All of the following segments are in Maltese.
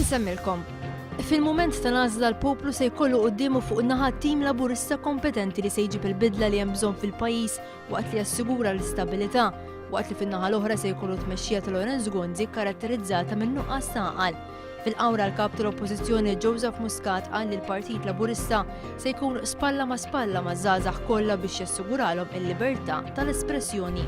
Insemmilkom. Fil-mument ta' għażla l-poplu se jkollu qudiemu fuq in-naħa tim laburista kompetenti li se jġib il-bidla li hemm bżonn fil-pajjiż waqt li jassigura l-istabilità, waqt li fin-naħa l-oħra se jkollu tmexxija ta' Lorenz Gonzi karatterizzata minn nuqqas ta' għaqal. Fil-qawra l-kap tal-Oppożizzjoni Joseph Muscat qal li l-Partit Laburista se jkun spalla ma' żgħażagħ kollha biex jassiguralhom il-libertà tal-espressjoni.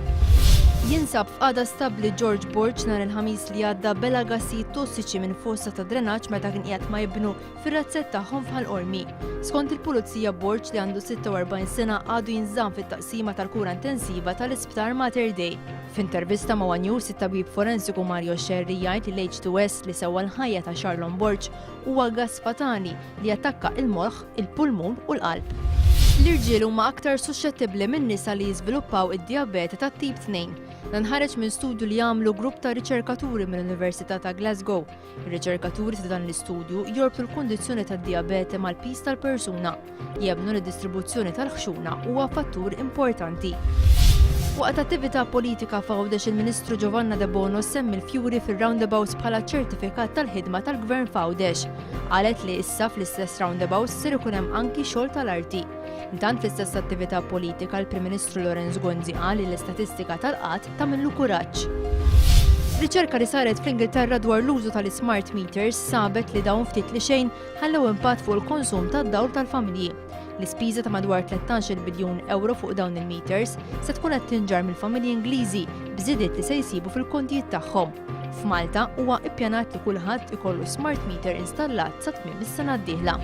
Jinsab f'qagħda stabbli George Borch nhar il-ħamis li għadda bela gassijiet tossiċi minn fossa ta' drenaġġ meta kien qiegħed ma jibnu fir-razzett tagħhom f'Ħal-Qormi. Skont il-Pulizija Borch li għandu 46 sena għadu jinżamm fit-taqsima tal-kura intensiva tal-Isptar Mater Dei. F'intervista ma' One News, it-tabib forensiku Mario Scerri jgħid li l-H2S li sewwa l-ħajja ta' Charlon Borch huwa gass fatali li attakka il-moħħ, il-pulmun u l-qalb. L-irġiel huma aktar suscettibbli minn nisa li jiżviluppaw id-diabete tat-tip 2. Dan ħareġ minn studju li jagħmlu grupp ta' riċerkaturi mill-Università ta' Glasgow. Ir-riċerkaturi ta' dan l-istudju jorbtu l-kundizzjoni tad-diabete mal-pis tal-persuna, jebnu li d-distribuzzjoni tal-ħxuna huwa fattur importanti. Waqt attività politika f'Għawdex il-Ministru Giovanna De Bono semmi l-fjuri fir-roundabouts bħala ċertifikat tal-ħidma tal-Gvern f'Għawdex. Qalet li issa fl-istess roundabouts ser ikun hemm anki xogħol tal-arti. Intant fl-istess attività politika l-Prim Ministru Lorenz Gonzi qal li l-istatistika tal-qatt tagħmillu kuraġġ. Riċerka li saret fl-Ingilterra dwar l-użu tal-smart meters sabet li dawn ftit li xejn ħallew impatt fuq il-konsum tad-dawl tal-familji. L-ispiża ta' madwar 13 biljun euro fuq dawn il-meters se tkun qed tinġar mill-familji Ingliżi b'żidiet li se jsibu fil-kontijiet tagħhom. F'Malta huwa ppjanat li kulħadd ikollu smart meter installat sa tmiem is-sena d-dieħla.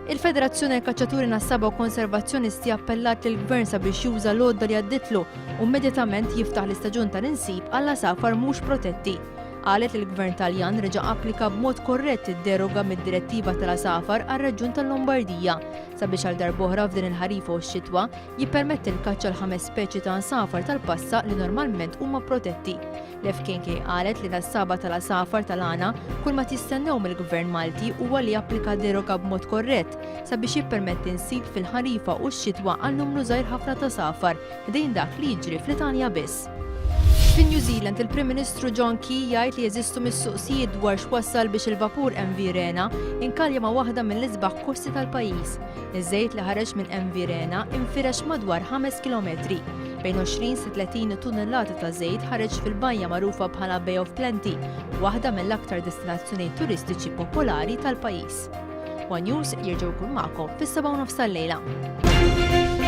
Il-Federazzjoni Kaċċaturi Nassaba u Konservazzjonisti appellat lill-Gvern sabiex juża l-għodda li għadditlu u immedjatament jiftaħ l-istaġun tal-insib għal safar mhux protetti. Qalet li l-Gvern Taljan reġa' applika b'mod korrett id-deroga mid-direttiva tal-asafar għar-Reġjun tal-Lombardija sabiex għal darb'oħra f'din il-ħarifa u x-xitwa jippermetti l-kaċċa l-5 speċi ta' asafar tal-passa li normalment huma protetti. L-FKK qalet li nas-saba tal-asafar tal-għana kull ma tistennew mill-Gvern Malti huwa li japplika deroga b'mod korrett sabiex jippermetti nsib fil-ħarifa u x-xitwa għal numru żgħir ħafna ta' safar ħdejn dak li jiġri fl-Italja biss. Fin-New Zealand, il-Prim Ministru John Key jgħid li jeżistu mis-suqsijiet dwar x'wassal biex il-vapur MV Rena inkalja ma' waħda mill-isbaħ kosti tal-pajjiż. Iż-żejt li ħareġ minn MV Rena infirex madwar 5 kilometri. Bejn 20 sa 30 tunnellati ta' żejt ħareġ fil-bajja magħrufa bħala Bay of Plenty, waħda mill-aktar destinazzjonijiet turistiċi popolari tal-pajjiż. One News jerġgħu jkun magħkom fis-7 tal-lejla.